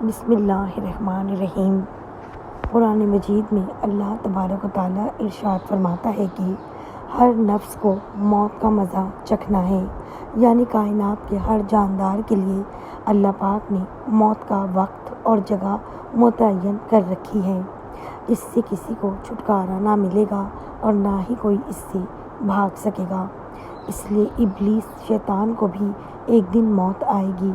بسم اللہ الرحمن الرحیم۔ قرآن مجید میں اللہ تبارک و تعالیٰ ارشاد فرماتا ہے کہ ہر نفس کو موت کا مزہ چکھنا ہے، یعنی کائنات کے ہر جاندار کے لیے اللہ پاک نے موت کا وقت اور جگہ متعین کر رکھی ہے۔ اس سے کسی کو چھٹکارا نہ ملے گا اور نہ ہی کوئی اس سے بھاگ سکے گا۔ اس لیے ابلیس شیطان کو بھی ایک دن موت آئے گی،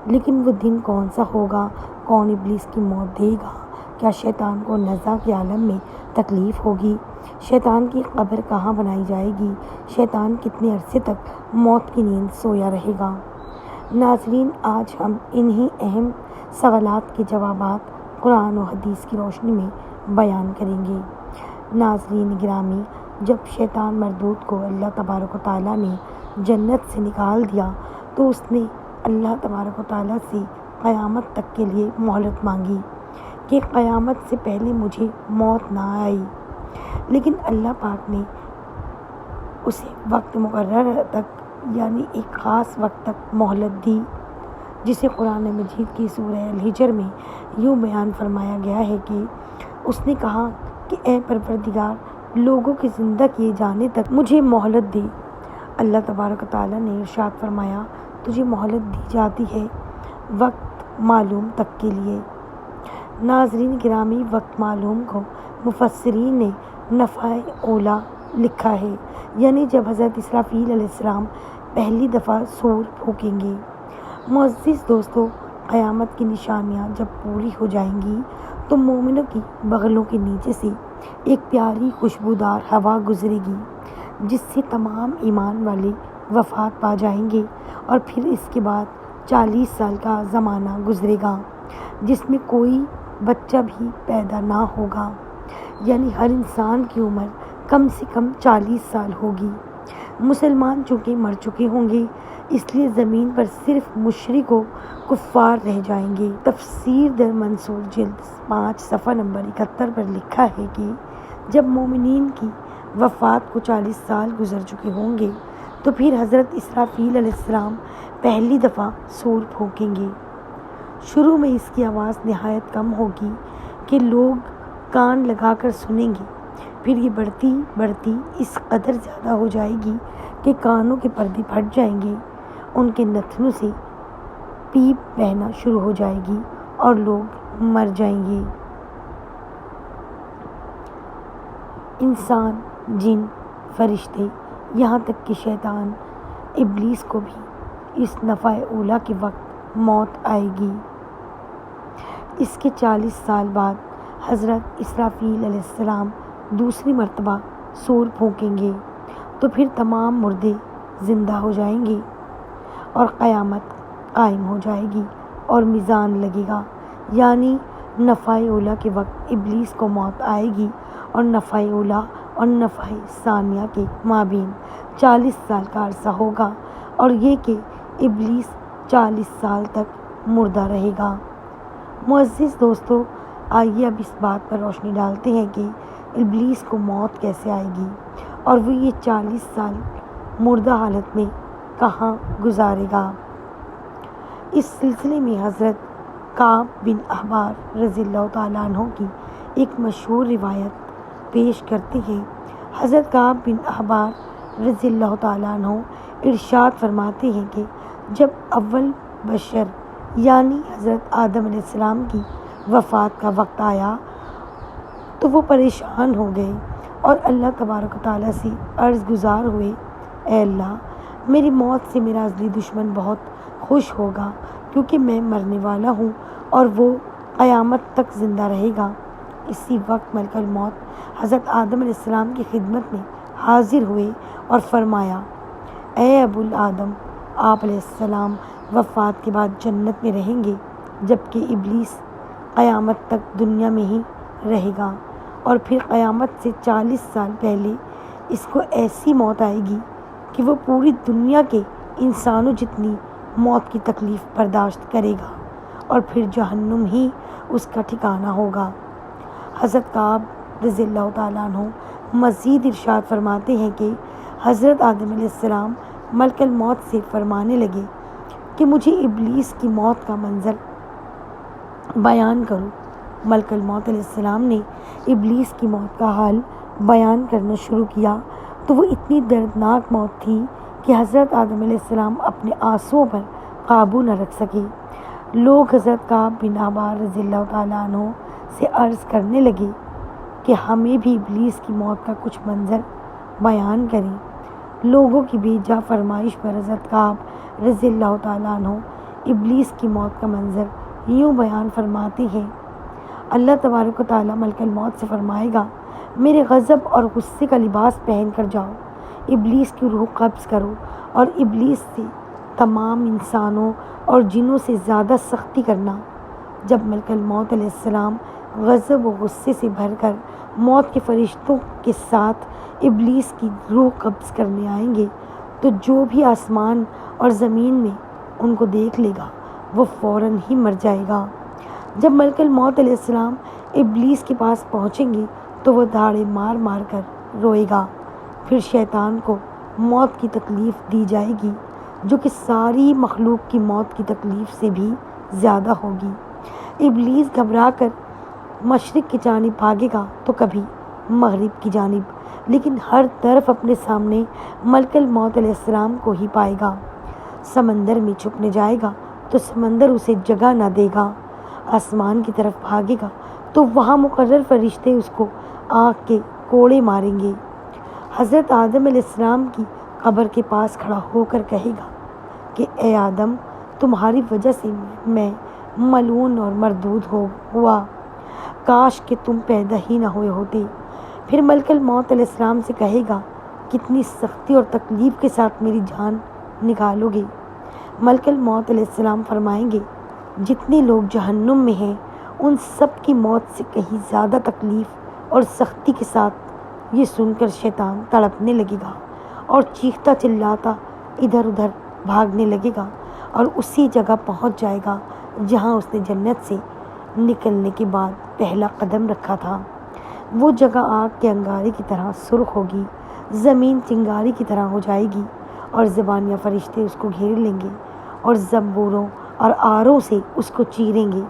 لیکن وہ دن کون سا ہوگا؟ کون ابلیس کی موت دے گا؟ کیا شیطان کو نزع کے عالم میں تکلیف ہوگی؟ شیطان کی قبر کہاں بنائی جائے گی؟ شیطان کتنے عرصے تک موت کی نیند سویا رہے گا؟ ناظرین، آج ہم انہی اہم سوالات کے جوابات قرآن و حدیث کی روشنی میں بیان کریں گے۔ ناظرین گرامی، جب شیطان مردود کو اللہ تبارک و تعالیٰ نے جنت سے نکال دیا تو اس نے اللہ تبارک و تعالیٰ سے قیامت تک کے لیے مہلت مانگی کہ قیامت سے پہلے مجھے موت نہ آئی، لیکن اللہ پاک نے اسے وقت مقرر تک، یعنی ایک خاص وقت تک مہلت دی، جسے قرآن مجید کی سورہ الحجر میں یوں بیان فرمایا گیا ہے کہ اس نے کہا کہ اے پروردگار، لوگوں کے زندہ کیے جانے تک مجھے مہلت دے۔ اللہ تبارک و تعالیٰ نے ارشاد فرمایا، تجھے مہلت دی جاتی ہے وقت معلوم تک کے لیے۔ ناظرین گرامی، وقت معلوم کو مفسرین نے نفع اولا لکھا ہے، یعنی جب حضرت اسرافیل علیہ السلام پہلی دفعہ سور پھونکیں گے۔ معزز دوستو، قیامت کی نشانیاں جب پوری ہو جائیں گی تو مومنوں کی بغلوں کے نیچے سے ایک پیاری خوشبودار ہوا گزرے گی، جس سے تمام ایمان والے وفات پا جائیں گے، اور پھر اس کے بعد 40 سال کا زمانہ گزرے گا جس میں کوئی بچہ بھی پیدا نہ ہوگا، یعنی ہر انسان کی عمر کم سے کم 40 سال ہوگی۔ مسلمان چونکہ مر چکے ہوں گے، اس لیے زمین پر صرف مشرک و کفار رہ جائیں گے۔ تفسیر در منصور جلد 5 صفحہ نمبر 71 پر لکھا ہے کہ جب مومنین کی وفات کو 40 سال گزر چکے ہوں گے تو پھر حضرت اسرافیل علیہ السلام پہلی دفعہ سور پھونکیں گے۔ شروع میں اس کی آواز نہایت کم ہوگی کہ لوگ کان لگا کر سنیں گے، پھر یہ بڑھتی بڑھتی اس قدر زیادہ ہو جائے گی کہ کانوں کے پردے پھٹ جائیں گے، ان کے نتنوں سے پیپ بہنا شروع ہو جائے گی اور لوگ مر جائیں گے۔ انسان، جن، فرشتے، یہاں تک کہ شیطان ابلیس کو بھی اس نفع اولا کے وقت موت آئے گی۔ اس کے 40 سال بعد حضرت اسرافیل علیہ السلام دوسری مرتبہ سور پھونکیں گے تو پھر تمام مردے زندہ ہو جائیں گے اور قیامت قائم ہو جائے گی اور میزان لگے گا، یعنی نفع اولا کے وقت ابلیس کو موت آئے گی اور نفع اولا اور نفع ثانیہ کے مابین 40 سال کا عرصہ ہوگا، اور یہ کہ ابلیس 40 سال تک مردہ رہے گا۔ معزز دوستو، آئیے اب اس بات پر روشنی ڈالتے ہیں کہ ابلیس کو موت کیسے آئے گی اور وہ یہ 40 سال مردہ حالت میں کہاں گزارے گا۔ اس سلسلے میں حضرت کعب بن احبار رضی اللہ تعالیٰ عنہ کی ایک مشہور روایت پیش کرتے ہیں۔ حضرت کعب بن احبار رضی اللہ تعالیٰ عنہ ارشاد فرماتے ہیں کہ جب اول بشر یعنی حضرت آدم علیہ السلام کی وفات کا وقت آیا تو وہ پریشان ہو گئے اور اللہ تبارک و تعالیٰ سے عرض گزار ہوئے، اے اللہ، میری موت سے میرا ازلی دشمن بہت خوش ہوگا، کیونکہ میں مرنے والا ہوں اور وہ قیامت تک زندہ رہے گا۔ اسی وقت ملک الموت حضرت آدم علیہ السلام کی خدمت میں حاضر ہوئے اور فرمایا، اے ابو الآدم، آپ علیہ السلام وفات کے بعد جنت میں رہیں گے، جبکہ ابلیس قیامت تک دنیا میں ہی رہے گا، اور پھر قیامت سے 40 سال پہلے اس کو ایسی موت آئے گی کہ وہ پوری دنیا کے انسانوں جتنی موت کی تکلیف برداشت کرے گا، اور پھر جہنم ہی اس کا ٹھکانہ ہوگا۔ حضرت کعب رضی اللہ تعالیٰ عنہ مزید ارشاد فرماتے ہیں کہ حضرت آدم علیہ السلام ملک الموت سے فرمانے لگے کہ مجھے ابلیس کی موت کا منظر بیان کرو۔ ملک الموت علیہ السلام نے ابلیس کی موت کا حال بیان کرنا شروع کیا تو وہ اتنی دردناک موت تھی کہ حضرت آدم علیہ السلام اپنے آنسوؤں پر قابو نہ رکھ سکے۔ لوگ حضرت کعب بن احبار رضی اللہ تعالیٰ عنہ سے عرض کرنے لگے کہ ہمیں بھی ابلیس کی موت کا کچھ منظر بیان کریں۔ لوگوں کی بے جا فرمائش پر حضرت کعب رضی اللہ تعالیٰ عنہ ابلیس کی موت کا منظر یوں بیان فرماتے ہیں: اللہ تبارک و تعالیٰ ملک الموت سے فرمائے گا، میرے غضب اور غصے کا لباس پہن کر جاؤ، ابلیس کی روح قبض کرو اور ابلیس سے تمام انسانوں اور جنوں سے زیادہ سختی کرنا۔ جب ملک الموت علیہ السلام غضب و غصے سے بھر کر موت کے فرشتوں کے ساتھ ابلیس کی روح قبض کرنے آئیں گے تو جو بھی آسمان اور زمین میں ان کو دیکھ لے گا وہ فوراً ہی مر جائے گا۔ جب ملک الموت علیہ السلام ابلیس کے پاس پہنچیں گے تو وہ دھاڑے مار مار کر روئے گا۔ پھر شیطان کو موت کی تکلیف دی جائے گی جو کہ ساری مخلوق کی موت کی تکلیف سے بھی زیادہ ہوگی۔ ابلیس گھبرا کر مشرق کی جانب بھاگے گا تو کبھی مغرب کی جانب، لیکن ہر طرف اپنے سامنے ملک الموت علیہ السلام کو ہی پائے گا۔ سمندر میں چھپنے جائے گا تو سمندر اسے جگہ نہ دے گا۔ آسمان کی طرف بھاگے گا تو وہاں مقرر فرشتے اس کو آنکھ کے کوڑے ماریں گے۔ حضرت آدم علیہ السلام کی قبر کے پاس کھڑا ہو کر کہے گا کہ اے آدم، تمہاری وجہ سے میں ملعون اور مردود ہوا، کاش کہ تم پیدا ہی نہ ہوئے ہوتے۔ پھر ملک الموت علیہ السلام سے کہے گا، کتنی سختی اور تکلیف کے ساتھ میری جان نکالو گے؟ ملک الموت علیہ السلام فرمائیں گے، جتنے لوگ جہنم میں ہیں ان سب کی موت سے کہیں زیادہ تکلیف اور سختی کے ساتھ۔ یہ سن کر شیطان تڑپنے لگے گا اور چیختا چلاتا ادھر ادھر بھاگنے لگے گا اور اسی جگہ پہنچ جائے گا جہاں اس نے جنت سے نکلنے کے بعد پہلا قدم رکھا تھا۔ وہ جگہ آگ کے انگارے کی طرح سرخ ہوگی، زمین چنگاری کی طرح ہو جائے گی اور زبانیہ فرشتے اس کو گھیر لیں گے اور زنبوروں اور آروں سے اس کو چیریں گے۔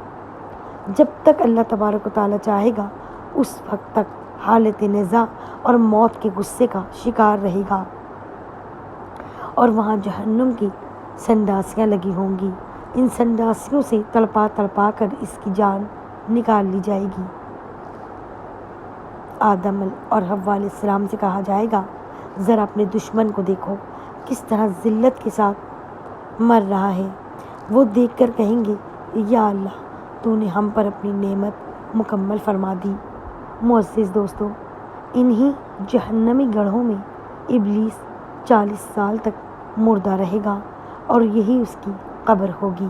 جب تک اللہ تبارک و تعالیٰ چاہے گا اس وقت تک حالت نزاع اور موت کے غصے کا شکار رہے گا، اور وہاں جہنم کی سنڈاسیاں لگی ہوں گی۔ ان سنڈاسیوں سے تڑپا تڑپا کر اس کی جان نکال لی جائے گی۔ آدم اور حوا علیہ السلام سے کہا جائے گا، ذرا اپنے دشمن کو دیکھو کس طرح ذلت کے ساتھ مر رہا ہے۔ وہ دیکھ کر کہیں گے، یا اللہ، تو نے ہم پر اپنی نعمت مکمل فرما دی۔ معزز دوستو، انہی جہنمی گڑھوں میں ابلیس 40 سال تک مردہ رہے گا اور یہی اس کی قبر ہوگی۔